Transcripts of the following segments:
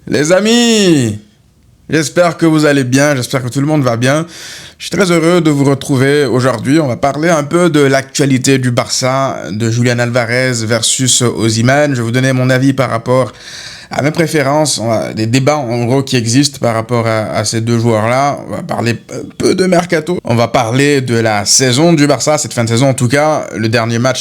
Les amis, j'espère que vous allez bien, j'espère que tout le monde va bien. Je suis très heureux de vous retrouver aujourd'hui. On va parler un peu de l'actualité du Barça, de Julián Álvarez versus Osimhen. Je vais vous donner mon avis par rapport à mes préférences. On a des débats en gros qui existent par rapport à ces deux joueurs-là. On va parler un peu de Mercato. On va parler de la saison du Barça, cette fin de saison en tout cas. Les dernières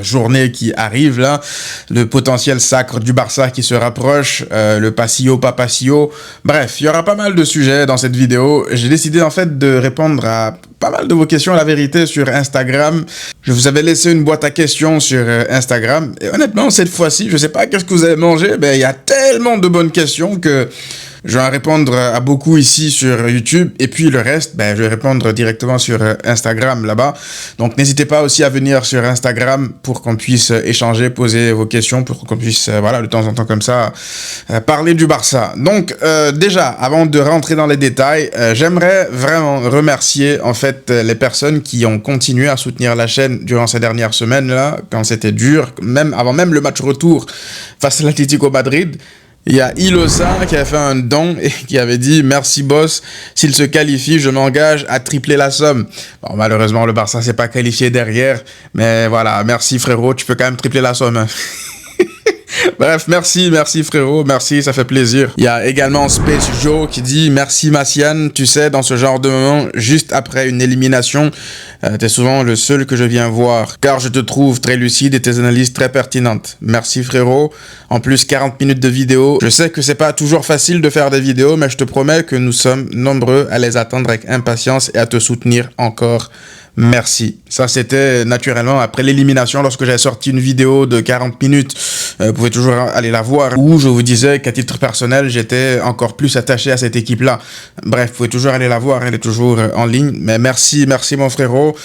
journées qui arrivent là. Le potentiel sacre du Barça qui se rapproche. Le Passillo, pas Passillo. Bref, il y aura pas mal de sujets dans cette vidéo. J'ai décidé en fait de répondre à pas mal de vos questions, la vérité, sur Instagram. Je vous avais laissé une boîte à questions sur Instagram. Et honnêtement, cette fois-ci, je sais pas qu'est-ce que vous avez mangé, il y a tellement de bonnes questions que je vais en répondre à beaucoup ici sur YouTube. Et puis le reste, je vais répondre directement sur Instagram là-bas. Donc n'hésitez pas aussi à venir sur Instagram pour qu'on puisse échanger, poser vos questions, pour qu'on puisse, de temps en temps comme ça, parler du Barça. Donc déjà, avant de rentrer dans les détails, j'aimerais vraiment remercier en fait les personnes qui ont continué à soutenir la chaîne durant ces dernières semaines-là, quand c'était dur, avant même le match retour face à l'Atlético Madrid. Il y a Ilosa qui a fait un don et qui avait dit « Merci boss, s'il se qualifie, je m'engage à tripler la somme. » Bon, malheureusement, le Barça s'est pas qualifié derrière, mais voilà, merci frérot, tu peux quand même tripler la somme. Hein. Bref, merci frérot, merci, ça fait plaisir. Il y a également Space Joe qui dit « Merci Massiane, tu sais, dans ce genre de moment, juste après une élimination, t'es souvent le seul que je viens voir, car je te trouve très lucide et tes analyses très pertinentes. Merci frérot. En plus, 40 minutes de vidéo. Je sais que c'est pas toujours facile de faire des vidéos, mais je te promets que nous sommes nombreux à les attendre avec impatience et à te soutenir encore. Merci. » Ça, c'était naturellement après l'élimination, lorsque j'ai sorti une vidéo de 40 minutes. Vous pouvez toujours aller la voir, où je vous disais qu'à titre personnel, j'étais encore plus attaché à cette équipe-là. Bref, vous pouvez toujours aller la voir, elle est toujours en ligne. Mais merci mon frérot.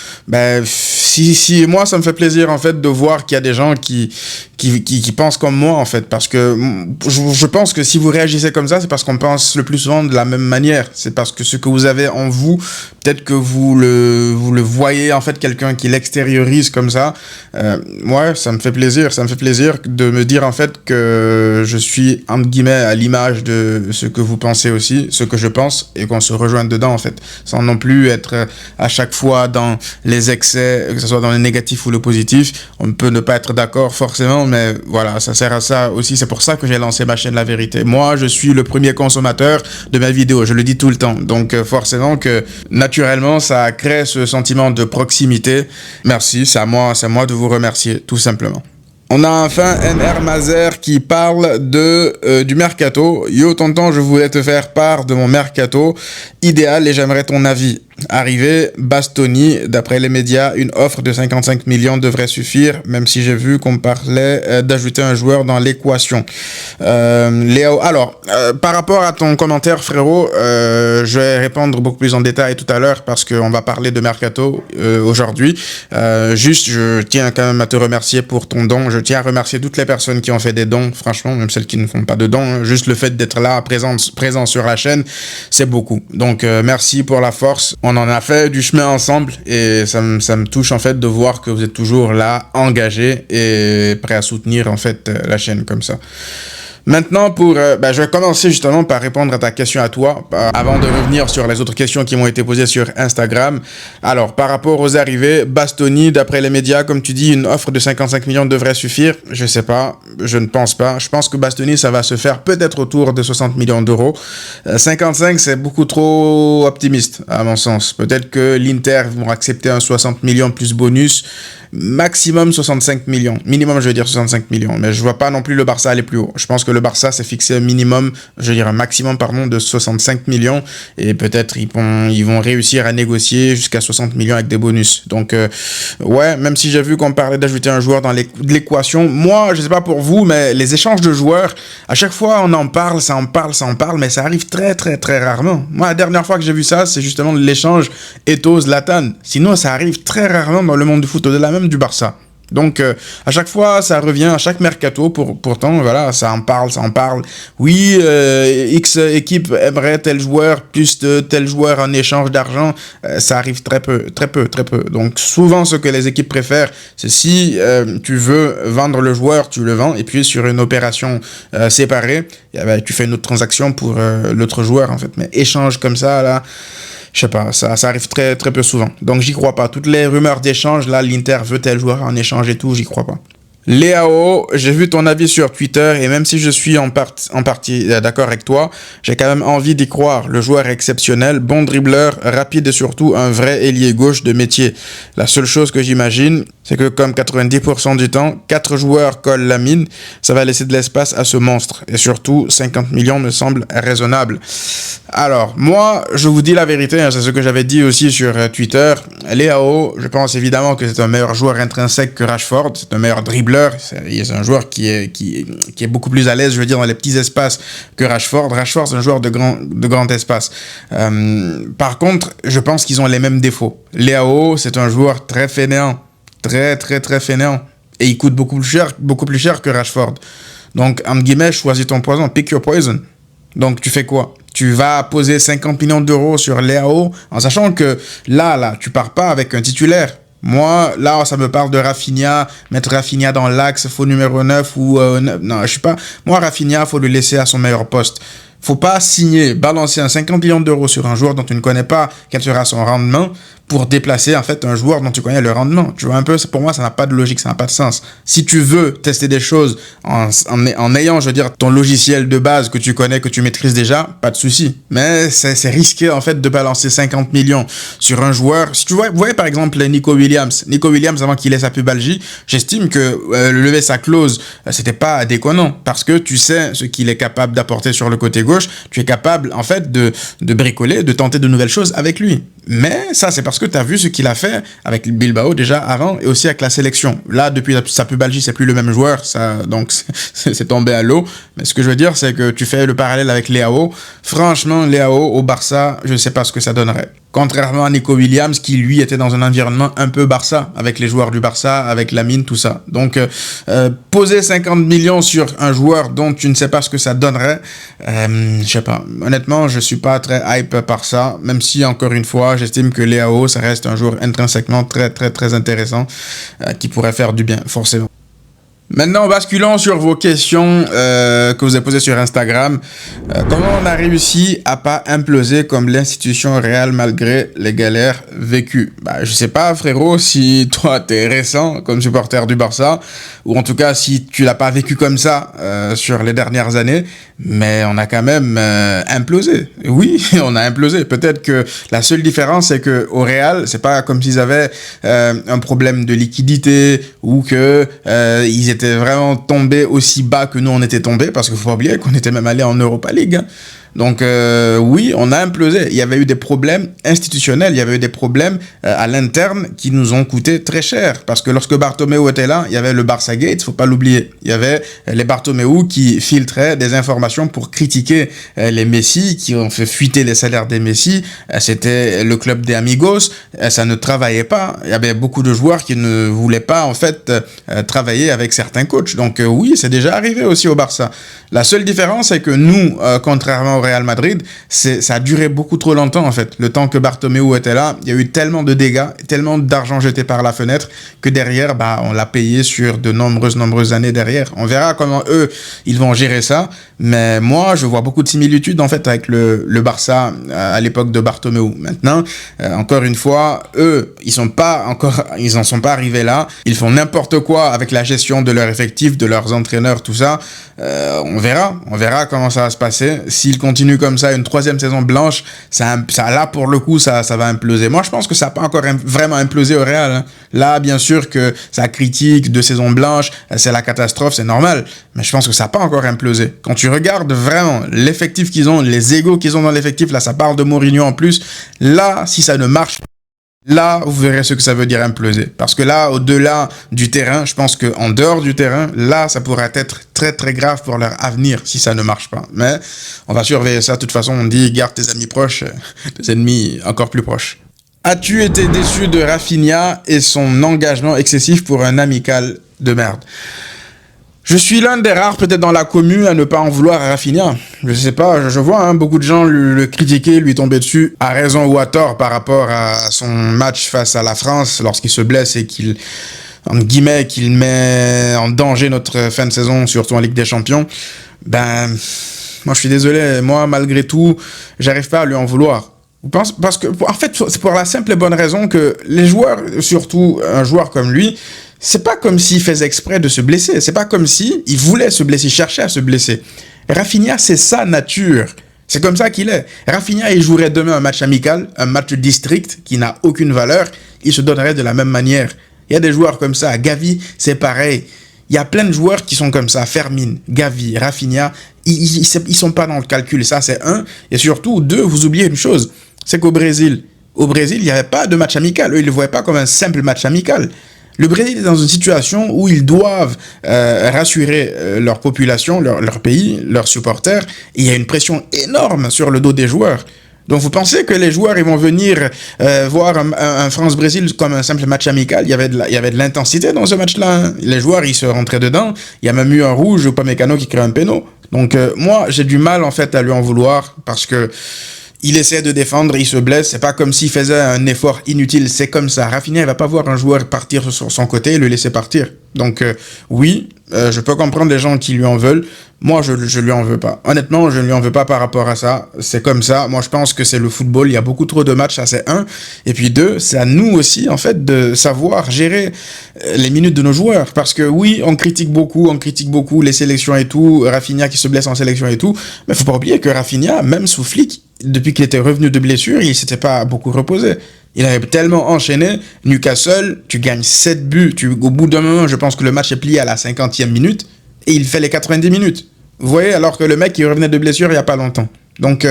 Si moi, ça me fait plaisir, en fait, de voir qu'il y a des gens qui pensent comme moi, en fait. Parce que je pense que si vous réagissez comme ça, c'est parce qu'on pense le plus souvent de la même manière. C'est parce que ce que vous avez en vous, peut-être que vous le voyez, en fait, quelqu'un qui l'extériorise comme ça. Ouais, ça me fait plaisir. Ça me fait plaisir de me dire, en fait, que je suis, entre guillemets, à l'image de ce que vous pensez aussi, ce que je pense, et qu'on se rejoigne dedans, en fait. Sans non plus être à chaque fois dans les excès, que ce soit dans le négatif ou le positif. On peut ne pas être d'accord forcément, mais voilà, ça sert à ça aussi. C'est pour ça que j'ai lancé ma chaîne La Vérité. Moi, je suis le premier consommateur de mes vidéos, je le dis tout le temps. Donc forcément que naturellement, ça crée ce sentiment de proximité. Merci, c'est à moi de vous remercier, tout simplement. On a enfin NR Mazer qui parle du Mercato. Yo tonton, je voulais te faire part de mon Mercato idéal et j'aimerais ton avis. Arrivé, Bastoni, d'après les médias, une offre de 55 millions devrait suffire, même si j'ai vu qu'on parlait d'ajouter un joueur dans l'équation. Léo, alors, par rapport à ton commentaire, frérot, je vais répondre beaucoup plus en détail tout à l'heure parce qu'on va parler de Mercato aujourd'hui. Juste, je tiens quand même à te remercier pour ton don. Je tiens à remercier toutes les personnes qui ont fait des dons, franchement, même celles qui ne font pas de dons. Hein. Juste le fait d'être là, présent sur la chaîne, c'est beaucoup. Donc, merci pour la force. On en a fait du chemin ensemble et ça me touche en fait de voir que vous êtes toujours là, engagé et prêt à soutenir en fait la chaîne comme ça. Maintenant, je vais commencer justement par répondre à ta question à toi, avant de revenir sur les autres questions qui m'ont été posées sur Instagram. Alors, par rapport aux arrivées, Bastoni, d'après les médias, comme tu dis, une offre de 55 millions devrait suffire. Je sais pas, je ne pense pas. Je pense que Bastoni, ça va se faire peut-être autour de 60 millions d'euros. 55, c'est beaucoup trop optimiste, à mon sens. Peut-être que l'Inter vont accepter un 60 millions plus bonus. Maximum 65 millions. Minimum, je veux dire 65 millions. Mais je vois pas non plus le Barça aller plus haut. Je pense que le Barça s'est fixé un minimum, je veux dire un maximum, de 65 millions. Et peut-être ils vont réussir à négocier jusqu'à 60 millions avec des bonus. Donc, ouais, même si j'ai vu qu'on parlait d'ajouter un joueur dans l'équation, moi, je sais pas pour vous, mais les échanges de joueurs, à chaque fois, on en parle, ça en parle, mais ça arrive très, très, très rarement. Moi, la dernière fois que j'ai vu ça, c'est justement l'échange Eto'o-Zlatan. Sinon, ça arrive très rarement dans le monde du foot, au-delà même du Barça. Donc, à chaque fois, ça revient, à chaque mercato, pourtant, voilà, ça en parle, ça en parle. Oui, X équipe aimerait tel joueur, plus de tel joueur en échange d'argent, ça arrive très peu, très peu, très peu. Donc, souvent, ce que les équipes préfèrent, c'est si tu veux vendre le joueur, tu le vends, et puis sur une opération séparée, tu fais une autre transaction pour l'autre joueur, en fait. Mais échange comme ça, là... Je sais pas, ça arrive très, très peu souvent. Donc, j'y crois pas. Toutes les rumeurs d'échange, là, l'Inter veut tel joueur en échange et tout, j'y crois pas. Léao, j'ai vu ton avis sur Twitter et même si je suis en partie d'accord avec toi, j'ai quand même envie d'y croire. Le joueur est exceptionnel, bon dribbleur, rapide et surtout un vrai ailier gauche de métier. La seule chose que j'imagine, c'est que comme 90% du temps, 4 joueurs collent la mine, ça va laisser de l'espace à ce monstre. Et surtout, 50 millions me semble raisonnable. Alors, moi, je vous dis la vérité, hein, c'est ce que j'avais dit aussi sur Twitter. Léao, je pense évidemment que c'est un meilleur joueur intrinsèque que Rashford, c'est un meilleur dribbleur. C'est un joueur qui est beaucoup plus à l'aise, je veux dire, dans les petits espaces que Rashford. Rashford, c'est un joueur de grand espace. Par contre, je pense qu'ils ont les mêmes défauts. Léao, c'est un joueur très fainéant. Très, très, très fainéant. Et il coûte beaucoup plus cher que Rashford. Donc, entre guillemets, choisis ton poison, pick your poison. Donc, tu fais quoi? Tu vas poser 50 millions d'euros sur Léao en sachant que là, tu pars pas avec un titulaire. Moi, là, ça me parle de Rafinha, mettre Rafinha dans l'axe, faux numéro 9 ou... non, je suis pas... Moi, Rafinha, faut le laisser à son meilleur poste. Faut pas signer, balancer un 50 millions d'euros sur un joueur dont tu ne connais pas quel sera son rendement pour déplacer en fait un joueur dont tu connais le rendement. Tu vois un peu, pour moi ça n'a pas de logique, ça n'a pas de sens. Si tu veux tester des choses en ayant, je veux dire, ton logiciel de base que tu connais, que tu maîtrises déjà, pas de souci. Mais c'est risqué en fait de balancer 50 millions sur un joueur. Si tu vois, vous voyez par exemple Nico Williams. Nico Williams avant qu'il ait sa pubalgie, j'estime que lever sa clause, c'était pas déconnant parce que tu sais ce qu'il est capable d'apporter sur le côté gauche. Tu es capable en fait de bricoler, de tenter de nouvelles choses avec lui. Mais ça, c'est parce que tu as vu ce qu'il a fait avec Bilbao déjà avant et aussi avec la sélection. Là, depuis sa pubalgie, c'est plus le même joueur, ça, donc c'est tombé à l'eau. Mais ce que je veux dire, c'est que tu fais le parallèle avec Léao. Franchement, Léao au Barça, je ne sais pas ce que ça donnerait. Contrairement à Nico Williams, qui lui était dans un environnement un peu Barça, avec les joueurs du Barça, avec Lamine, tout ça. Donc, poser 50 millions sur un joueur dont tu ne sais pas ce que ça donnerait, je sais pas. Honnêtement, je suis pas très hype par ça, même si, encore une fois, j'estime que Léao, ça reste un joueur intrinsèquement très, très, très intéressant, qui pourrait faire du bien, forcément. Maintenant, basculons sur vos questions que vous avez posées sur Instagram. Comment on a réussi à pas imploser comme l'institution Real malgré les galères vécues? Je sais pas, frérot, si toi t'es récent comme supporter du Barça, ou en tout cas si tu l'as pas vécu comme ça sur les dernières années, mais on a quand même implosé. Oui, on a implosé. Peut-être que la seule différence, c'est que au Real, c'est pas comme s'ils avaient un problème de liquidité ou que ils étaient vraiment tombés aussi bas que nous on était tombés, parce qu'il faut pas oublier qu'on était même allé en Europa League. Hein. Donc oui, on a implosé. Il y avait eu des problèmes institutionnels, il y avait eu des problèmes à l'interne qui nous ont coûté très cher. Parce que lorsque Bartomeu était là, il y avait le Barça Gate, faut pas l'oublier. Il y avait les Bartomeu qui filtraient des informations pour critiquer les Messi, qui ont fait fuiter les salaires des Messi. C'était le club des Amigos, ça ne travaillait pas. Il y avait beaucoup de joueurs qui ne voulaient pas en fait travailler avec certains coachs. Donc oui, c'est déjà arrivé aussi au Barça. La seule différence, c'est que nous, contrairement au Real Madrid, ça a duré beaucoup trop longtemps en fait. Le temps que Bartomeu était là, il y a eu tellement de dégâts, tellement d'argent jeté par la fenêtre que derrière, on l'a payé sur de nombreuses années derrière. On verra comment eux, ils vont gérer ça. Mais moi, je vois beaucoup de similitudes en fait avec le Barça à l'époque de Bartomeu. Maintenant, encore une fois, eux, ils en sont pas arrivés là. Ils font n'importe quoi avec la gestion de leur effectif, de leurs entraîneurs, tout ça. On verra comment ça va se passer. S'ils continuent comme ça, une troisième saison blanche, ça là pour le coup, ça va imploser. Moi, je pense que ça n'a pas encore vraiment implosé au Real. Hein. Là, bien sûr que ça critique de saison blanche, c'est la catastrophe, c'est normal. Mais je pense que ça n'a pas encore implosé. Quand tu regardes vraiment l'effectif qu'ils ont, les égos qu'ils ont dans l'effectif, là, ça parle de Mourinho en plus. Là, si ça ne marche pas, là, vous verrez ce que ça veut dire imploser. Parce que là, au-delà du terrain, je pense qu'en dehors du terrain, là, ça pourrait être très, très grave pour leur avenir si ça ne marche pas. Mais on va surveiller ça. De toute façon, on dit garde tes amis proches, tes ennemis encore plus proches. As-tu été déçu de Rafinha et son engagement excessif pour un amical de merde? Je suis l'un des rares, peut-être dans la commune, à ne pas en vouloir à Rafinha. Je sais pas, je vois beaucoup de gens le critiquer, lui tomber dessus, à raison ou à tort, par rapport à son match face à la France, lorsqu'il se blesse et qu'il, en guillemets, qu'il met en danger notre fin de saison, surtout en Ligue des Champions. Moi je suis désolé, moi malgré tout, j'arrive pas à lui en vouloir. Parce que, en fait, c'est pour la simple et bonne raison que les joueurs, surtout un joueur comme lui, c'est pas comme s'il faisait exprès de se blesser. C'est pas comme si il voulait se blesser, cherchait à se blesser. Rafinha, c'est sa nature. C'est comme ça qu'il est. Rafinha, il jouerait demain un match amical, un match district qui n'a aucune valeur. Il se donnerait de la même manière. Il y a des joueurs comme ça. Gavi, c'est pareil. Il y a plein de joueurs qui sont comme ça. Fermin, Gavi, Rafinha, ils sont pas dans le calcul. Ça, c'est un. Et surtout, deux, vous oubliez une chose. C'est qu'au Brésil, il n'y avait pas de match amical. Eux, ils ne le voyaient pas comme un simple match amical. Le Brésil est dans une situation où ils doivent rassurer leur population, leur pays, leurs supporters. Et il y a une pression énorme sur le dos des joueurs. Donc vous pensez que les joueurs ils vont venir voir un France-Brésil comme un simple match amical? Il y avait de l'intensité dans ce match-là. Hein. Les joueurs ils se rentraient dedans. Il y a même eu un rouge ou pas Mécano qui crée un péno. Donc moi j'ai du mal en fait à lui en vouloir parce que il essaie de défendre, il se blesse. C'est pas comme s'il faisait un effort inutile. C'est comme ça. Rafinha, il va pas voir un joueur partir sur son côté et le laisser partir. Donc, oui, je peux comprendre les gens qui lui en veulent. Moi, je lui en veux pas. Honnêtement, je ne lui en veux pas par rapport à ça. C'est comme ça. Moi, je pense que c'est le football. Il y a beaucoup trop de matchs. Ça, c'est un. Et puis deux, c'est à nous aussi, en fait, de savoir gérer les minutes de nos joueurs. Parce que oui, on critique beaucoup les sélections et tout. Rafinha qui se blesse en sélection et tout. Mais faut pas oublier que Rafinha, même sous Flick, depuis qu'il était revenu de blessure, il s'était pas beaucoup reposé. Il avait tellement enchaîné. Newcastle, tu gagnes 7 buts. Au bout d'un moment, je pense que le match est plié à la 50e minute. Et il fait les 90 minutes. Vous voyez, alors que le mec, il revenait de blessure il n'y a pas longtemps. Donc,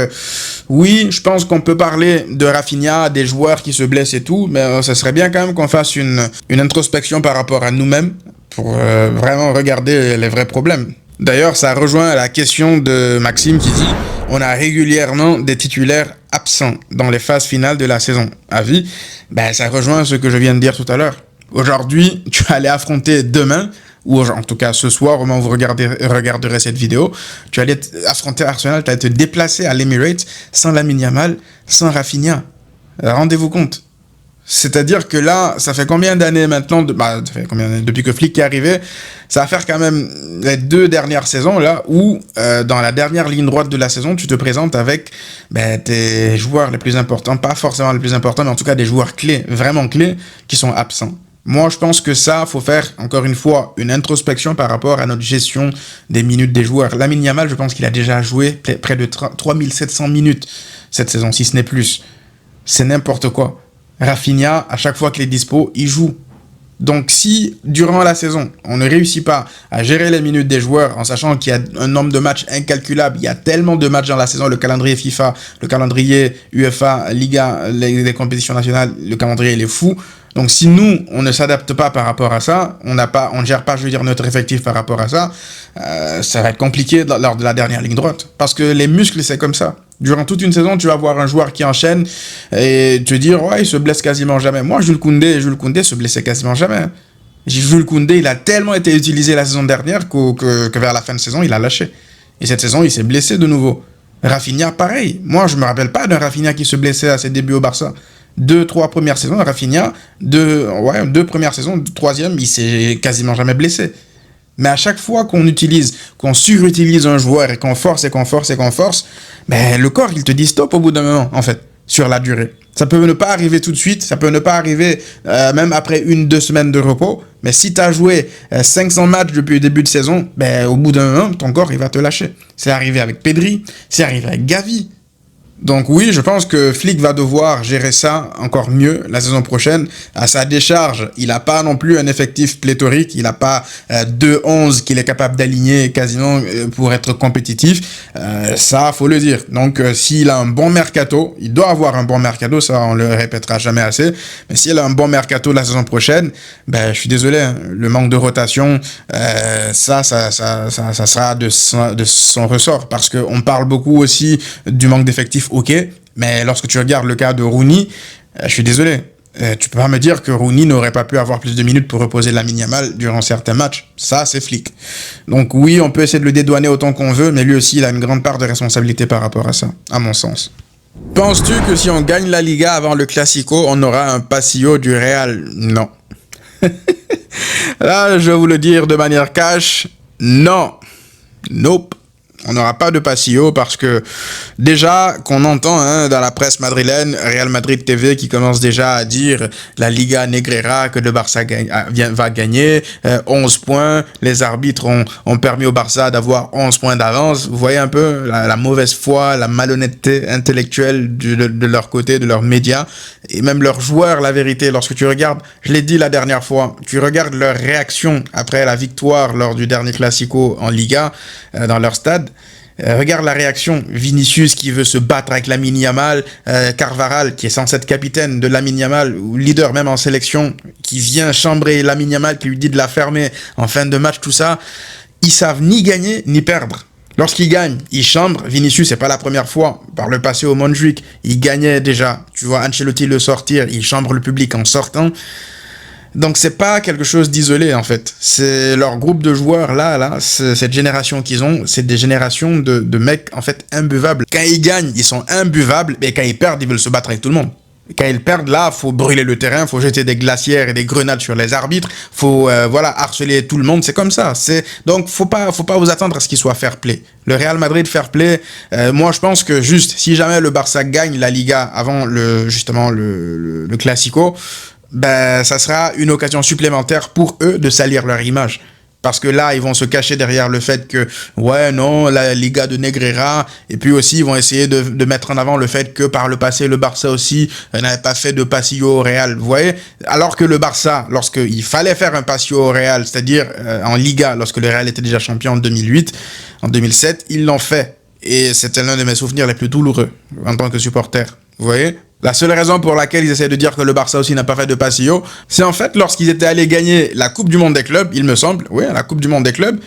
oui, je pense qu'on peut parler de Rafinha, des joueurs qui se blessent et tout. Mais ça serait bien quand même qu'on fasse une introspection par rapport à nous-mêmes pour vraiment regarder les vrais problèmes. D'ailleurs, ça rejoint la question de Maxime qui dit « On a régulièrement des titulaires absents dans les phases finales de la saison. Avis ?» Ça rejoint ce que je viens de dire tout à l'heure. Aujourd'hui, tu vas aller affronter demain, ou en tout cas ce soir, au moment où vous regarderez cette vidéo, tu vas aller affronter Arsenal, tu vas te déplacer à l'Emirates sans Lamine Yamal, sans Rafinha. Rendez-vous compte. C'est-à-dire que là, ça fait combien d'années maintenant depuis que Flick est arrivé, ça va faire quand même les 2 dernières saisons là où dans la dernière ligne droite de la saison, tu te présentes avec tes joueurs les plus importants, pas forcément les plus importants, mais en tout cas des joueurs clés, vraiment clés, qui sont absents. Moi, je pense que ça, faut faire, encore une fois, une introspection par rapport à notre gestion des minutes des joueurs. Lamine Yamal, je pense qu'il a déjà joué près de 3700 minutes cette saison, si ce n'est plus. C'est n'importe quoi. Rafinha, à chaque fois qu'il est dispo, il joue. Donc si, durant la saison, on ne réussit pas à gérer les minutes des joueurs en sachant qu'il y a un nombre de matchs incalculable, il y a tellement de matchs dans la saison, le calendrier FIFA, le calendrier UEFA, Liga, les compétitions nationales, le calendrier il est fou. Donc si nous, on ne s'adapte pas par rapport à ça, on ne gère pas, notre effectif par rapport à ça, ça va être compliqué lors de la dernière ligne droite. Parce que les muscles, c'est comme ça. Durant toute une saison, tu vas voir un joueur qui enchaîne et te dire, ouais, il se blesse quasiment jamais. Moi, Jules Koundé se blessait quasiment jamais. Jules Koundé, il a tellement été utilisé la saison dernière que vers la fin de saison, il a lâché. Et cette saison, il s'est blessé de nouveau. Rafinha, pareil. Moi, je me rappelle pas d'un Rafinha qui se blessait à ses débuts au Barça. 2-3 premières saisons, Rafinha, 2 premières saisons, 3e, il s'est quasiment jamais blessé. Mais à chaque fois qu'on surutilise un joueur et qu'on force, le corps, il te dit stop au bout d'un moment, en fait, sur la durée. Ça peut ne pas arriver tout de suite, ça peut ne pas arriver même après 1-2 semaines de repos, mais si tu as joué 500 matchs depuis le début de saison, au bout d'un moment, ton corps, il va te lâcher. C'est arrivé avec Pedri, c'est arrivé avec Gavi. Donc oui, je pense que Flick va devoir gérer ça encore mieux la saison prochaine. À sa décharge, il n'a pas non plus un effectif pléthorique, il n'a pas 2-11 qu'il est capable d'aligner quasiment pour être compétitif. Ça, faut le dire. Donc s'il a un bon mercato, il doit avoir un bon mercato, ça on le répétera jamais assez. Mais s'il a un bon mercato la saison prochaine, je suis désolé, hein, le manque de rotation, ça sera de son ressort. Parce qu'on parle beaucoup aussi du manque d'effectifs. Ok, mais lorsque tu regardes le cas de Rooney, Je suis désolé. Tu peux pas me dire que Rooney n'aurait pas pu avoir plus de minutes pour reposer Lamine Yamal durant certains matchs. Ça, c'est flic. Donc oui, on peut essayer de le dédouaner autant qu'on veut, mais lui aussi, il a une grande part de responsabilité par rapport à ça, à mon sens. Penses-tu que si on gagne la Liga avant le Classico, on aura un Passillo du Real? Non. Là, je vais vous le dire de manière cash, non. Nope. On n'aura pas de Passillo parce que déjà qu'on entend dans la presse madrilène, Real Madrid TV qui commence déjà à dire la Liga Negreira que le Barça va gagner, 11 points, les arbitres ont permis au Barça d'avoir 11 points d'avance. Vous voyez un peu la mauvaise foi, la malhonnêteté intellectuelle de leur côté, de leurs médias et même leurs joueurs, la vérité. Lorsque tu regardes, je l'ai dit la dernière fois, tu regardes leur réaction après la victoire lors du dernier Classico en Liga dans leur stade. Regarde la réaction, Vinicius qui veut se battre avec Lamine Yamal, Carvajal qui est censé être capitaine de Lamine Yamal, ou leader même en sélection, qui vient chambrer Lamine Yamal, qui lui dit de la fermer en fin de match, tout ça. Ils savent ni gagner ni perdre. Lorsqu'ils gagnent, ils chambrent. Vinicius, c'est pas la première fois. Par le passé au Montjuic, il gagnait déjà. Tu vois Ancelotti le sortir, il chambre le public en sortant. Donc c'est pas quelque chose d'isolé en fait. C'est leur groupe de joueurs là, cette génération qu'ils ont, c'est des générations de mecs en fait imbuvables. Quand ils gagnent, ils sont imbuvables, mais quand ils perdent, ils veulent se battre avec tout le monde. Quand ils perdent là, faut brûler le terrain, faut jeter des glacières et des grenades sur les arbitres, faut harceler tout le monde, c'est comme ça. Donc faut pas vous attendre à ce qu'il soit fair play. Le Real Madrid fair play, moi je pense que juste si jamais le Barça gagne la Liga avant le Classico, ben ça sera une occasion supplémentaire pour eux de salir leur image. Parce que là, ils vont se cacher derrière le fait que, ouais, non, la Liga de Negreira, et puis aussi, ils vont essayer de mettre en avant le fait que par le passé, le Barça aussi n'avait pas fait de Passillo au Real, vous voyez? Alors que le Barça, lorsqu'il fallait faire un Passillo au Real, c'est-à-dire en Liga, lorsque le Real était déjà champion en 2008, en 2007, ils l'ont fait. Et c'était l'un de mes souvenirs les plus douloureux en tant que supporter, vous voyez? La seule raison pour laquelle ils essaient de dire que le Barça aussi n'a pas fait de Passillo, c'est en fait lorsqu'ils étaient allés gagner la Coupe du Monde des clubs, il me semble, oui, la Coupe du Monde des clubs,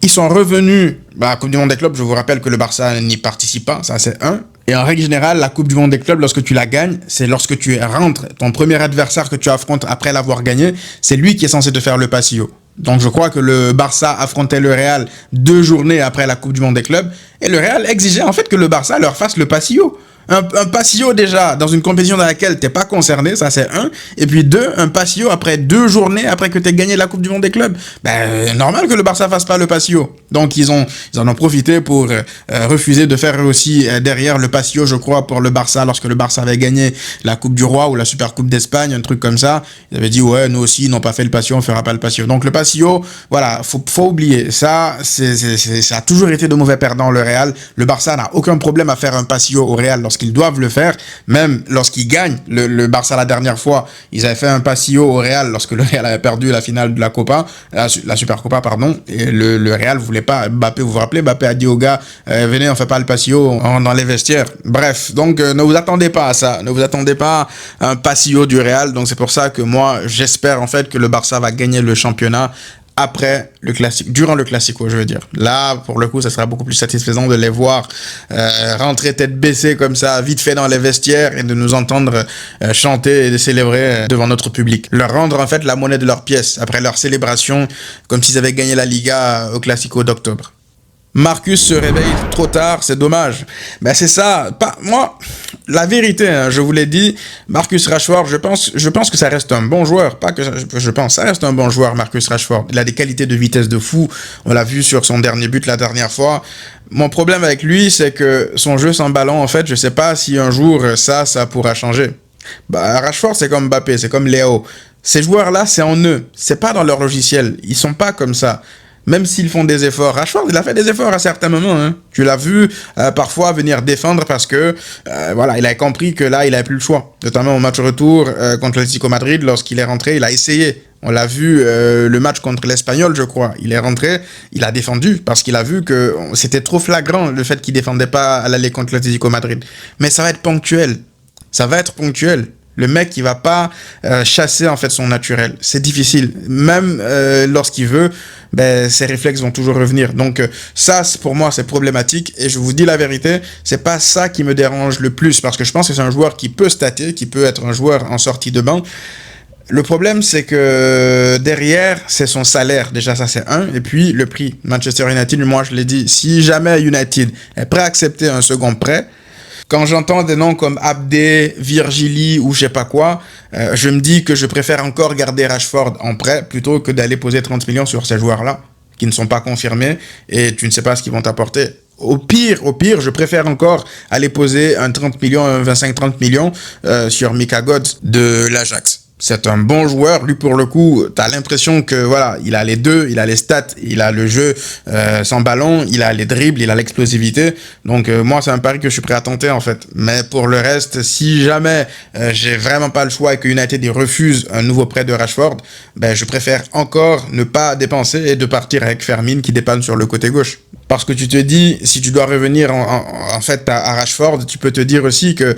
ils sont revenus, la Coupe du Monde des clubs, je vous rappelle que le Barça n'y participe pas, ça c'est un. Et en règle générale, la Coupe du Monde des clubs, lorsque tu la gagnes, c'est lorsque tu rentres, ton premier adversaire que tu affrontes après l'avoir gagné, c'est lui qui est censé te faire le Passillo. Donc je crois que le Barça affrontait le Real 2 journées après la Coupe du Monde des clubs, et le Real exigeait en fait que le Barça leur fasse le Passillo. Un Passillo déjà dans une compétition dans laquelle t'es pas concerné, ça c'est un. Et puis 2, un Passillo après 2 journées après que t'aies gagné la Coupe du Monde des clubs. Ben normal que le Barça fasse pas le Passillo. Donc ils en ont profité pour refuser de faire aussi derrière le Passillo, je crois, pour le Barça lorsque le Barça avait gagné la Coupe du Roi ou la Super Coupe d'Espagne, un truc comme ça. Ils avaient dit ouais, nous aussi ils n'ont pas fait le Passillo, on fera pas le Passillo. Donc le Passillo, voilà, faut oublier ça. Ça a toujours été de mauvais perdants le Real. Le Barça n'a aucun problème à faire un Passillo au Real qu'ils doivent le faire, même lorsqu'ils gagnent. Le Barça la dernière fois, ils avaient fait un Passillo au Real lorsque le Real avait perdu la finale de la Copa, la Super Copa, pardon, et le Real voulait pas. Mbappé, vous vous rappelez, Mbappé a dit aux gars, venez, on fait pas le Passillo dans les vestiaires. Bref, donc ne vous attendez pas à ça, ne vous attendez pas à un Passillo du Real. Donc c'est pour ça que moi, j'espère en fait que le Barça va gagner le championnat après le classique, durant le classico, je veux dire. Là, pour le coup, ça sera beaucoup plus satisfaisant de les voir rentrer tête baissée comme ça, vite fait dans les vestiaires et de nous entendre chanter et de célébrer devant notre public. Leur rendre en fait la monnaie de leur pièce après leur célébration, comme s'ils avaient gagné la Liga au classico d'octobre. Marcus se réveille trop tard, c'est dommage. Ben c'est ça. Moi, la vérité, je vous l'ai dit, Marcus Rashford, je pense que ça reste un bon joueur. Pas que je pense, ça reste un bon joueur, Marcus Rashford. Il a des qualités de vitesse de fou. On l'a vu sur son dernier but la dernière fois. Mon problème avec lui, c'est que son jeu sans ballon, en fait, je sais pas si un jour ça pourra changer. Bah, Rashford, c'est comme Mbappé, c'est comme Léo. Ces joueurs-là, c'est en eux. C'est pas dans leur logiciel. Ils sont pas comme ça. Même s'ils font des efforts. Rashford, il a fait des efforts à certains moments. Hein. Tu l'as vu parfois venir défendre parce que voilà, il a compris que là, il n'avait plus le choix. Notamment au match retour contre l'Atlético Madrid, lorsqu'il est rentré, il a essayé. On l'a vu le match contre l'Espagnol, je crois. Il est rentré, il a défendu parce qu'il a vu que c'était trop flagrant le fait qu'il défendait pas à l'aller contre l'Atlético Madrid. Mais ça va être ponctuel. Ça va être ponctuel. Le mec, il va pas chasser en fait son naturel. C'est difficile. Même lorsqu'il veut, ben, ses réflexes vont toujours revenir. Donc ça, pour moi, c'est problématique. Et je vous dis la vérité, c'est pas ça qui me dérange le plus. Parce que je pense que c'est un joueur qui peut stater, qui peut être un joueur en sortie de banc. Le problème, c'est que derrière, c'est son salaire. Déjà, ça, c'est un. Et puis, le prix. Manchester United, moi, je l'ai dit, si jamais United est prêt à accepter un second prêt, quand j'entends des noms comme Abdé, Virgili ou je sais pas quoi, je me dis que je préfère encore garder Rashford en prêt plutôt que d'aller poser 30 millions sur ces joueurs-là qui ne sont pas confirmés et tu ne sais pas ce qu'ils vont t'apporter. Au pire, je préfère encore aller poser un 30 millions, un 25-30 millions sur Mika Godz de l'Ajax. C'est un bon joueur, lui pour le coup, t'as l'impression que voilà, il a les deux, il a les stats, il a le jeu sans ballon, il a les dribbles, il a l'explosivité. Donc moi c'est un pari que je suis prêt à tenter en fait. Mais pour le reste, si jamais j'ai vraiment pas le choix et que United il refuse un nouveau prêt de Rashford, ben je préfère encore ne pas dépenser et de partir avec Fermin qui dépanne sur le côté gauche. Parce que tu te dis, si tu dois revenir en fait à Rashford, tu peux te dire aussi que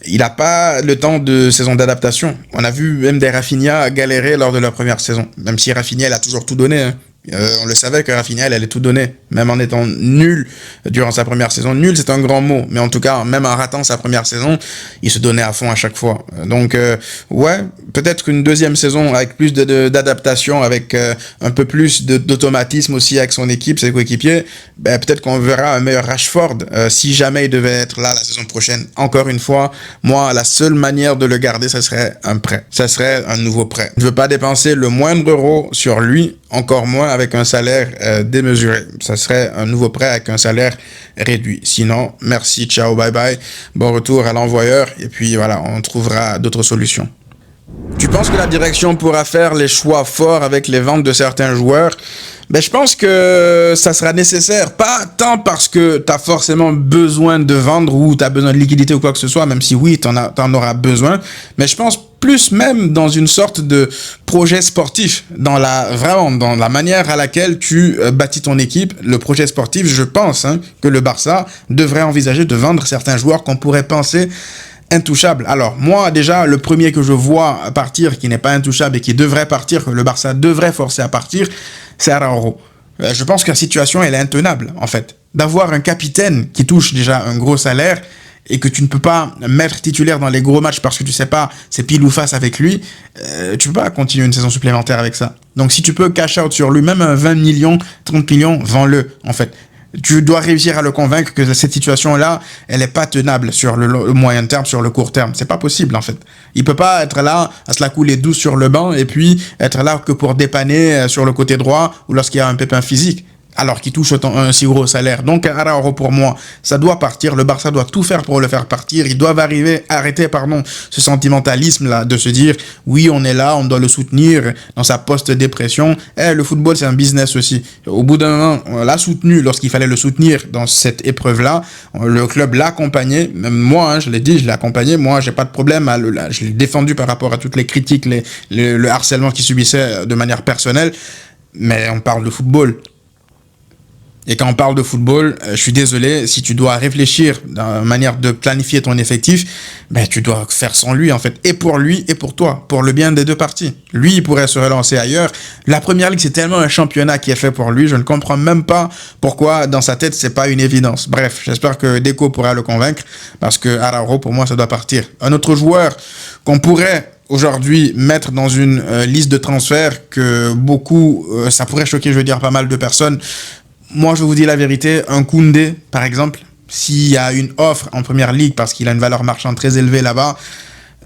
il a pas le temps de saison d'adaptation. On a vu même des Rafinha galérer lors de leur première saison. Même si Rafinha, il a toujours tout donné, hein. On le savait que Rafinha, il allait tout donner. Même en étant nul durant sa première saison. Nul, c'est un grand mot. Mais en tout cas, même en ratant sa première saison, il se donnait à fond à chaque fois. Donc, ouais, peut-être qu'une deuxième saison avec plus d'adaptation, avec un peu plus d'automatisme aussi avec son équipe, ses coéquipiers, ben, peut-être qu'on verra un meilleur Rashford si jamais il devait être là la saison prochaine. Encore une fois, moi, la seule manière de le garder, ça serait un prêt. Ça serait un nouveau prêt. Je veux pas dépenser le moindre euro sur lui, encore moins avec un salaire démesuré. Ça serait un nouveau prêt avec un salaire réduit. Sinon, merci, ciao, bye bye. Bon retour à l'envoyeur. Et puis voilà, on trouvera d'autres solutions. Tu penses que la direction pourra faire les choix forts avec les ventes de certains joueurs? Ben, je pense que ça sera nécessaire, pas tant parce que tu as forcément besoin de vendre ou tu as besoin de liquidité ou quoi que ce soit, même si oui, t'en auras besoin, mais je pense plus même dans une sorte de projet sportif, vraiment dans la manière à laquelle tu bâtis ton équipe, le projet sportif, je pense que le Barça devrait envisager de vendre certains joueurs qu'on pourrait penser intouchable. Alors, moi, déjà, le premier que je vois partir, qui n'est pas intouchable et qui devrait partir, que le Barça devrait forcer à partir, c'est Araujo. Je pense que la situation, elle est intenable, en fait. D'avoir un capitaine qui touche déjà un gros salaire et que tu ne peux pas mettre titulaire dans les gros matchs parce que tu sais pas, c'est pile ou face avec lui, tu peux pas continuer une saison supplémentaire avec ça. Donc, si tu peux cash out sur lui, même un 20 millions, 30 millions, vends-le, en fait. Tu dois réussir à le convaincre que cette situation-là, elle est pas tenable sur le moyen terme, sur le court terme. C'est pas possible, en fait. Il peut pas être là à se la couler douce sur le banc et puis être là que pour dépanner sur le côté droit ou lorsqu'il y a un pépin physique, alors qu'il touche un si gros salaire. Donc, Araujo, pour moi, ça doit partir. Le Barça doit tout faire pour le faire partir. Ils doivent arrêter ce sentimentalisme-là, de se dire, oui, on est là, on doit le soutenir dans sa post-dépression. Le football, c'est un business aussi. Au bout d'un moment, on l'a soutenu lorsqu'il fallait le soutenir dans cette épreuve-là. Le club l'a accompagné. Même moi, je l'ai dit, je l'ai accompagné. Moi, j'ai pas de problème. Je l'ai défendu par rapport à toutes les critiques, le harcèlement qu'il subissait de manière personnelle. Mais on parle de football. Et quand on parle de football, je suis désolé, si tu dois réfléchir dans la manière de planifier ton effectif, ben tu dois faire sans lui en fait, et pour lui et pour toi, pour le bien des deux parties. Lui, il pourrait se relancer ailleurs. La Première Ligue, c'est tellement un championnat qui est fait pour lui, je ne comprends même pas pourquoi dans sa tête, c'est pas une évidence. Bref, j'espère que Deco pourra le convaincre, parce que Araujo, pour moi, ça doit partir. Un autre joueur qu'on pourrait aujourd'hui mettre dans une liste de transferts que beaucoup, ça pourrait choquer, je veux dire, pas mal de personnes. Moi, je vous dis la vérité, un Koundé, par exemple, s'il y a une offre en Première Ligue parce qu'il a une valeur marchande très élevée là-bas,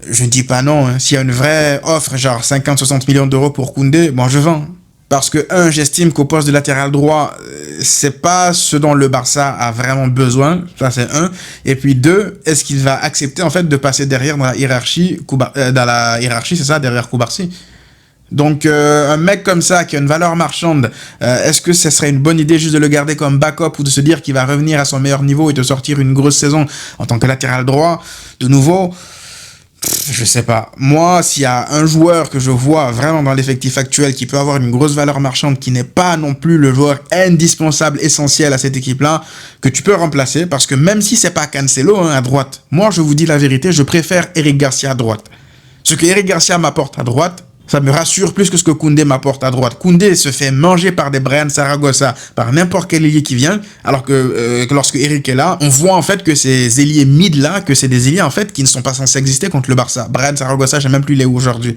je ne dis pas non. S'il y a une vraie offre, genre 50-60 millions d'euros pour Koundé, moi je vends. Parce que, j'estime qu'au poste de latéral droit, c'est pas ce dont le Barça a vraiment besoin. Ça, c'est un. Et puis deux, est-ce qu'il va accepter, en fait, de passer derrière dans la hiérarchie, c'est ça, derrière Koubarsi? Donc, un mec comme ça, qui a une valeur marchande, est-ce que ce serait une bonne idée juste de le garder comme backup ou de se dire qu'il va revenir à son meilleur niveau et de sortir une grosse saison en tant que latéral droit, de nouveau? Je sais pas. Moi, s'il y a un joueur que je vois vraiment dans l'effectif actuel qui peut avoir une grosse valeur marchande, qui n'est pas non plus le joueur indispensable, essentiel à cette équipe-là, que tu peux remplacer, parce que même si c'est pas Cancelo à droite, moi, je vous dis la vérité, je préfère Eric Garcia à droite. Ce que Eric Garcia m'apporte à droite, ça me rassure plus que ce que Koundé m'apporte à droite. Koundé se fait manger par des Brian Saragossa, par n'importe quel ailier qui vient, alors que lorsque Eric est là, on voit en fait que ces ailiers mid là, que c'est des ailiers en fait qui ne sont pas censés exister contre le Barça. Brian Saragossa, je sais même plus il est où aujourd'hui.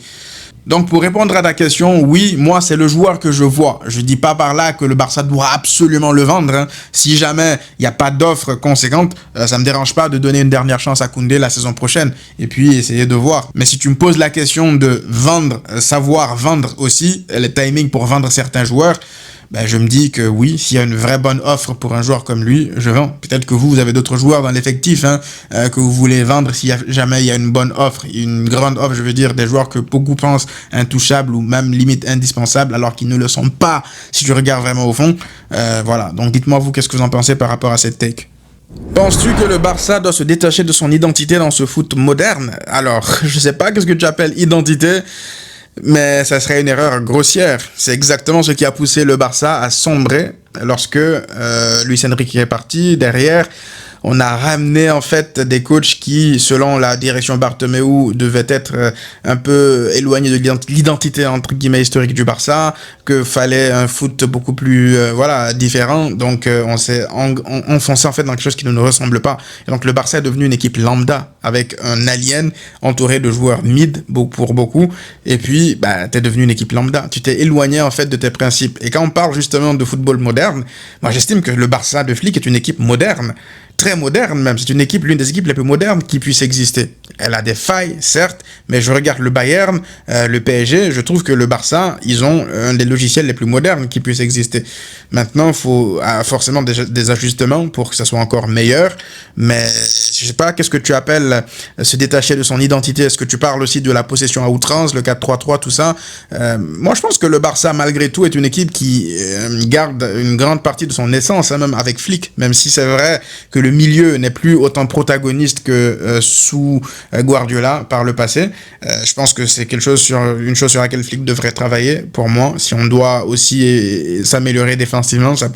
Donc pour répondre à ta question, oui, moi c'est le joueur que je vois. Je dis pas par là que le Barça doit absolument le vendre. Hein. Si jamais il n'y a pas d'offre conséquente, ça me dérange pas de donner une dernière chance à Koundé la saison prochaine et puis essayer de voir. Mais si tu me poses la question de vendre, savoir vendre aussi, le timing pour vendre certains joueurs, ben je me dis que oui, s'il y a une vraie bonne offre pour un joueur comme lui, je vends. Peut-être que vous avez d'autres joueurs dans l'effectif que vous voulez vendre si jamais il y a une bonne offre, une grande offre, je veux dire, des joueurs que beaucoup pensent intouchables ou même limite indispensables alors qu'ils ne le sont pas si je regarde vraiment au fond. Voilà, donc dites-moi vous qu'est-ce que vous en pensez par rapport à cette take. Penses-tu que le Barça doit se détacher de son identité dans ce foot moderne? Alors, je sais pas qu'est-ce que tu appelles identité, mais ça serait une erreur grossière. C'est exactement ce qui a poussé le Barça à sombrer lorsque Luis Enrique est parti. Derrière, on a ramené en fait des coachs qui, selon la direction Bartomeu, devaient être un peu éloignés de l'identité entre guillemets historique du Barça, que fallait un foot beaucoup plus différent. Donc on s'est enfoncé en fait dans quelque chose qui ne nous ressemble pas. Et donc le Barça est devenu une équipe lambda avec un alien entouré de joueurs mid pour beaucoup. Et puis t'es devenu une équipe lambda. Tu t'es éloigné en fait de tes principes. Et quand on parle justement de football moderne, moi j'estime que le Barça de Flick est une équipe moderne. Très moderne même, c'est l'une des équipes les plus modernes qui puisse exister. Elle a des failles, certes, mais je regarde le Bayern, le PSG, je trouve que le Barça, ils ont un des logiciels les plus modernes qui puissent exister. Maintenant, il faut forcément des ajustements pour que ça soit encore meilleur, mais je sais pas, qu'est-ce que tu appelles se détacher de son identité? Est-ce que tu parles aussi de la possession à outrance, le 4-3-3, tout ça? Moi, je pense que le Barça, malgré tout, est une équipe qui garde une grande partie de son essence, même avec Flick, même si c'est vrai que le milieu n'est plus autant protagoniste que sous Guardiola par le passé. Je pense que c'est une chose sur laquelle Flick devrait travailler. Pour moi, si on doit aussi s'améliorer défensivement, ça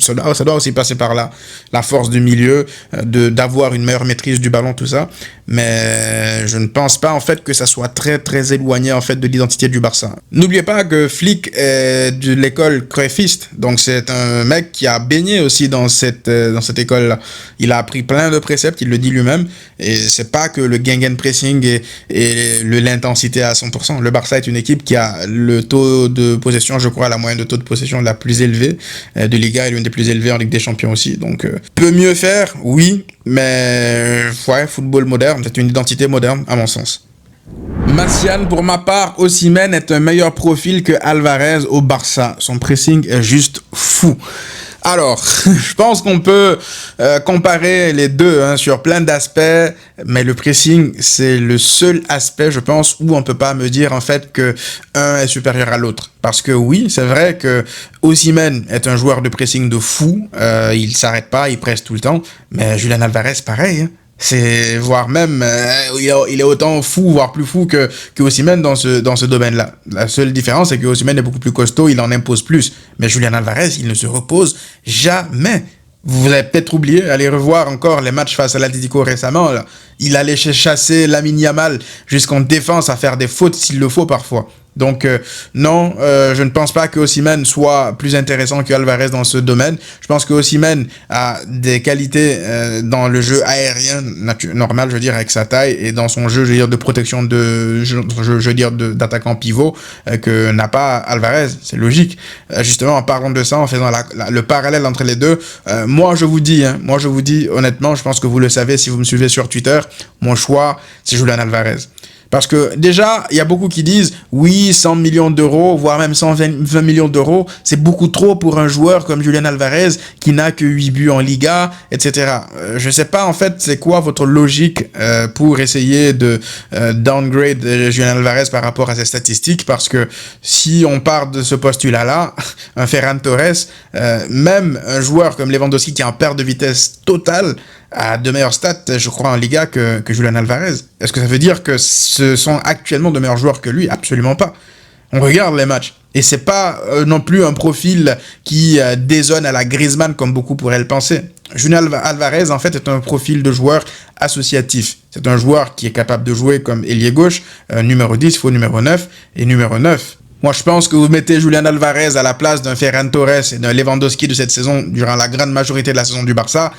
doit aussi passer par là. La force du milieu, d'avoir une meilleure maîtrise du ballon, tout ça. Mais je ne pense pas en fait que ça soit très très éloigné en fait de l'identité du Barça. N'oubliez pas que Flick est de l'école cruyffiste, donc c'est un mec qui a baigné aussi dans cette école-là. Il a appris plein de préceptes, il le dit lui-même, et c'est pas que le gegenpressing et l'intensité à 100%. Le Barça est une équipe qui a le taux de possession, je crois, la moyenne de taux de possession la plus élevée de Liga et l'une des plus élevées en Ligue des Champions aussi. Donc peut mieux faire, oui, mais ouais, football moderne, c'est une identité moderne à mon sens. Massian, pour ma part, Osimhen est un meilleur profil que Alvarez au Barça. Son pressing est juste fou. Alors, je pense qu'on peut comparer les deux sur plein d'aspects, mais le pressing, c'est le seul aspect, je pense, où on peut pas me dire en fait que un est supérieur à l'autre. Parce que oui, c'est vrai que Osimhen est un joueur de pressing de fou, il s'arrête pas, il presse tout le temps, mais Julian Alvarez, pareil, c'est voire même il est autant fou voire plus fou que Osimhen dans ce domaine-là. La seule différence c'est que Osimhen est beaucoup plus costaud, il en impose plus, mais Julian Alvarez, il ne se repose jamais. Vous avez peut-être oublié, allez revoir encore les matchs face à l'Atlético récemment, là. Il allait chasser Lamine Yamal jusqu'en défense à faire des fautes s'il le faut parfois. Donc non, je ne pense pas que Osimhen soit plus intéressant que Alvarez dans ce domaine. Je pense que Osimhen a des qualités dans le jeu aérien normal, je veux dire, avec sa taille, et dans son jeu, je veux dire, de protection je veux dire, d'attaquant pivot que n'a pas Alvarez. C'est logique. Justement, en parlant de ça, en faisant le parallèle entre les deux, moi je vous dis honnêtement, je pense que vous le savez si vous me suivez sur Twitter, mon choix c'est Julian Alvarez. Parce que déjà, il y a beaucoup qui disent oui, 100 millions d'euros, voire même 120 millions d'euros, c'est beaucoup trop pour un joueur comme Julian Alvarez qui n'a que 8 buts en Liga, etc. Je sais pas en fait c'est quoi votre logique pour essayer de downgrade Julian Alvarez par rapport à ses statistiques, parce que si on part de ce postulat-là, un Ferran Torres, même un joueur comme Lewandowski qui est en perte de vitesse totale, a de meilleurs stats, je crois, en Liga que Julian Alvarez. Est-ce que ça veut dire que ce sont actuellement de meilleurs joueurs que lui? Absolument pas. On regarde les matchs. Et c'est pas non plus un profil qui dézone à la Griezmann comme beaucoup pourraient le penser. Julian Alvarez, en fait, est un profil de joueur associatif. C'est un joueur qui est capable de jouer comme ailier gauche, numéro 10, faux numéro 9 et numéro 9. Moi, je pense que vous mettez Julian Alvarez à la place d'un Ferran Torres et d'un Lewandowski de cette saison, durant la grande majorité de la saison du Barça.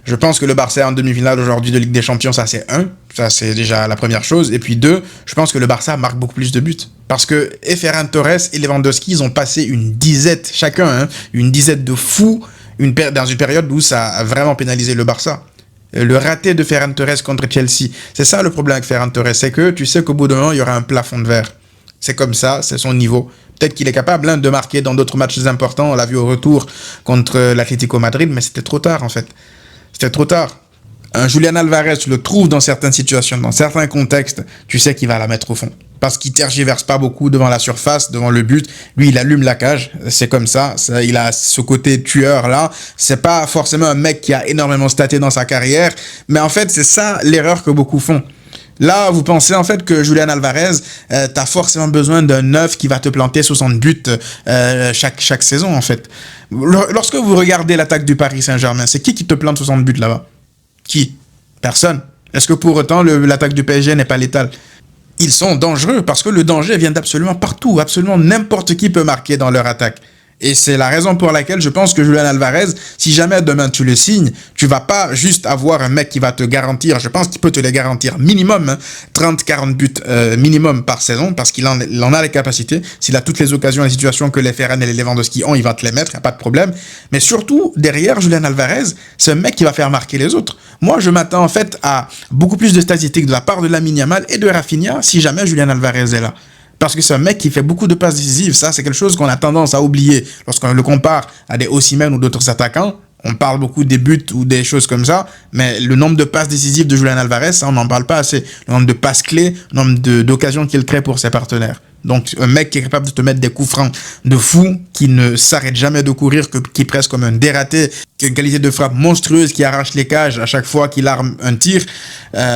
Je pense que le Barça est en demi-finale aujourd'hui de Ligue des Champions, ça c'est un. Ça c'est déjà la première chose. Et puis deux, je pense que le Barça marque beaucoup plus de buts. Parce que Ferran Torres et Lewandowski, ils ont passé une disette chacun, une disette de fous, dans une période où ça a vraiment pénalisé le Barça. Le raté de Ferran Torres contre Chelsea, c'est ça le problème avec Ferran Torres, c'est que tu sais qu'au bout d'un moment, il y aura un plafond de verre. C'est comme ça, c'est son niveau. Peut-être qu'il est capable de marquer dans d'autres matchs importants, on l'a vu au retour contre l'Atlético Madrid, mais c'était trop tard en fait. C'était trop tard. Un Julian Alvarez, tu le trouves dans certaines situations, dans certains contextes, tu sais qu'il va la mettre au fond. Parce qu'il tergiverse pas beaucoup devant la surface, devant le but. Lui, il allume la cage. C'est comme ça. Il a ce côté tueur-là. C'est pas forcément un mec qui a énormément staté dans sa carrière. Mais en fait, c'est ça l'erreur que beaucoup font. Là, vous pensez en fait que Julian Alvarez, t'as forcément besoin d'un neuf qui va te planter 60 buts chaque saison en fait. Lorsque vous regardez l'attaque du Paris Saint-Germain, c'est qui te plante 60 buts là-bas? Qui? Personne. Est-ce que pour autant l'attaque du PSG n'est pas létale? Ils sont dangereux parce que le danger vient d'absolument partout. Absolument n'importe qui peut marquer dans leur attaque. Et c'est la raison pour laquelle je pense que Julian Alvarez, si jamais demain tu le signes, tu vas pas juste avoir un mec qui va te garantir, je pense qu'il peut te les garantir minimum, 30-40 buts minimum par saison, parce qu'il en a les capacités. S'il a toutes les occasions et les situations que les Ferran et les Lewandowski ont, il va te les mettre, il n'y a pas de problème. Mais surtout, derrière Julian Alvarez, c'est un mec qui va faire marquer les autres. Moi, je m'attends en fait à beaucoup plus de statistiques de la part de Lamine Yamal et de Rafinha si jamais Julian Alvarez est là. Parce que c'est un mec qui fait beaucoup de passes décisives. Ça, c'est quelque chose qu'on a tendance à oublier. Lorsqu'on le compare à des Osimhen ou d'autres attaquants, on parle beaucoup des buts ou des choses comme ça, mais le nombre de passes décisives de Julian Alvarez, ça, on n'en parle pas assez. Le nombre de passes clés, le nombre d'occasions qu'il crée pour ses partenaires. Donc, un mec qui est capable de te mettre des coups francs de fou, qui ne s'arrête jamais de courir, qui est presque comme un dératé, qui a une qualité de frappe monstrueuse, qui arrache les cages à chaque fois qu'il arme un tir.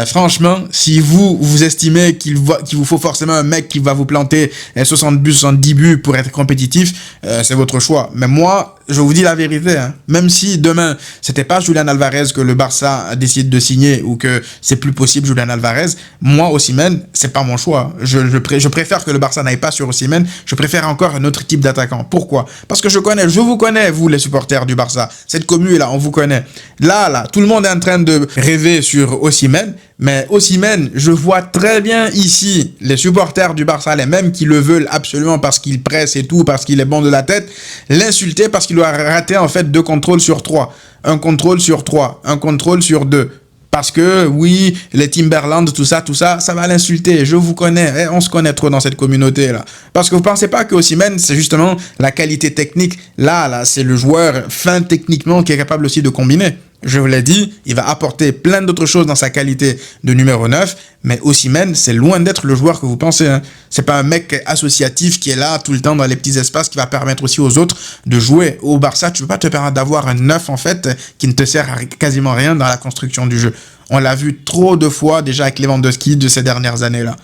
Franchement, si vous estimez qu'il vous faut forcément un mec qui va vous planter 60 buts, 70 buts pour être compétitif, c'est votre choix. Mais moi, je vous dis la vérité, même si demain, c'était pas Julian Alvarez que le Barça a décidé de signer ou que c'est plus possible Julian Alvarez, moi, Osimhen, c'est pas mon choix. Je préfère que le Barça n'aille pas sur Osimhen, je préfère encore un autre type d'attaquant. Pourquoi? Parce que je vous connais, vous les supporters du Barça. Cette commune là, on vous connaît. Là, tout le monde est en train de rêver sur Osimhen, mais Osimhen, je vois très bien ici les supporters du Barça, les mêmes qui le veulent absolument parce qu'il presse et tout, parce qu'il est bon de la tête, l'insulter parce qu'il doit rater en fait 2 contrôles sur 3. Un contrôle sur 3, un contrôle sur 2. Parce que, oui, les Timberland, tout ça, ça va l'insulter. Je vous connais. On se connaît trop dans cette communauté-là. Parce que vous pensez pas que Osimhen, c'est justement la qualité technique. Là, c'est le joueur fin techniquement qui est capable aussi de combiner. Je vous l'ai dit, il va apporter plein d'autres choses dans sa qualité de numéro 9, mais Osimhen, c'est loin d'être le joueur que vous pensez. C'est pas un mec associatif qui est là tout le temps dans les petits espaces qui va permettre aussi aux autres de jouer. Au Barça, tu peux pas te permettre d'avoir un 9 en fait qui ne te sert à quasiment rien dans la construction du jeu. On l'a vu trop de fois déjà avec Lewandowski de ces dernières années-là.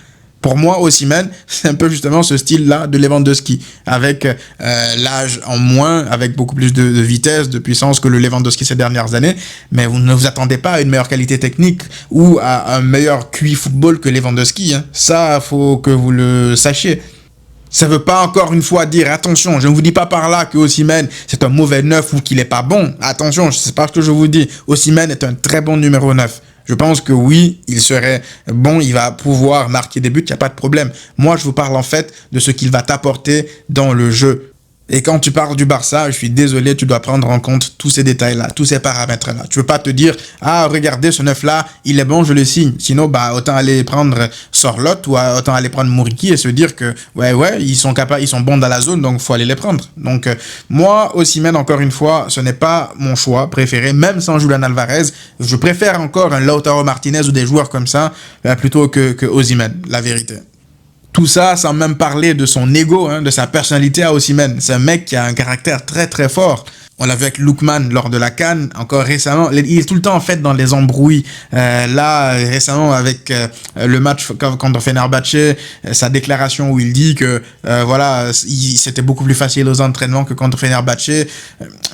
Pour moi, Osimhen, c'est un peu justement ce style-là de Lewandowski, avec l'âge en moins, avec beaucoup plus de vitesse, de puissance que le Lewandowski ces dernières années, mais vous ne vous attendez pas à une meilleure qualité technique ou à un meilleur QI football que Lewandowski. Ça, faut que vous le sachiez. Ça veut pas encore une fois dire, attention, je ne vous dis pas par là que Osimhen c'est un mauvais 9 ou qu'il est pas bon. Attention, c'est pas ce que je vous dis. Osimhen est un très bon numéro 9. Je pense que oui, il serait bon, il va pouvoir marquer des buts, il n'y a pas de problème. Moi, je vous parle en fait de ce qu'il va t'apporter dans le jeu. Et quand tu parles du Barça, je suis désolé, tu dois prendre en compte tous ces détails-là, tous ces paramètres-là. Tu peux pas te dire, ah, regardez, ce neuf-là, il est bon, je le signe. Sinon, autant aller prendre Sorloth ou autant aller prendre Muriqi et se dire que, ouais, ils sont capables, ils sont bons dans la zone, donc faut aller les prendre. Donc, moi, Osimhen, encore une fois, ce n'est pas mon choix préféré, même sans Julian Alvarez. Je préfère encore un Lautaro Martinez ou des joueurs comme ça, plutôt que Osimhen, la vérité. Tout ça sans même parler de son ego, de sa personnalité à Osimhen. C'est un mec qui a un caractère très très fort. On l'a vu avec Lookman lors de la CAN, encore récemment. Il est tout le temps en fait dans les embrouilles. Là, récemment avec le match contre Fenerbahçe, sa déclaration où il dit que voilà, c'était beaucoup plus facile aux entraînements que contre Fenerbahçe.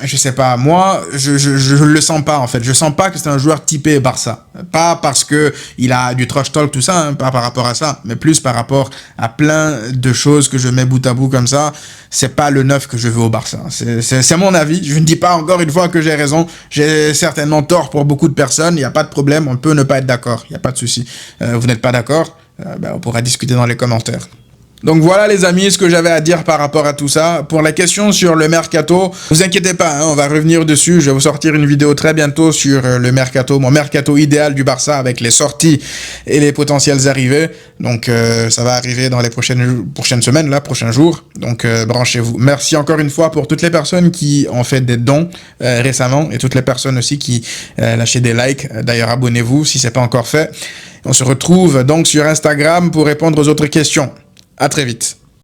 Je sais pas, moi, je le sens pas en fait. Je sens pas que c'est un joueur typé Barça. Pas parce que il a du trash talk tout ça, hein, pas par rapport à ça, mais plus par rapport à plein de choses que je mets bout à bout comme ça. C'est pas le neuf que je veux au Barça. C'est mon avis. Je ne dis pas encore une fois que j'ai raison. J'ai certainement tort pour beaucoup de personnes. Il n'y a pas de problème. On peut ne pas être d'accord. Il n'y a pas de souci. Vous n'êtes pas d'accord? On pourra discuter dans les commentaires. Donc voilà les amis, ce que j'avais à dire par rapport à tout ça. Pour la question sur le mercato, vous inquiétez pas, hein, on va revenir dessus. Je vais vous sortir une vidéo très bientôt sur le mercato, mon mercato idéal du Barça avec les sorties et les potentielles arrivées. Donc ça va arriver dans les prochaines semaines, là, prochains jours. Donc branchez-vous. Merci encore une fois pour toutes les personnes qui ont fait des dons récemment et toutes les personnes aussi qui lâchaient des likes. D'ailleurs, abonnez-vous si c'est pas encore fait. On se retrouve donc sur Instagram pour répondre aux autres questions. À très vite.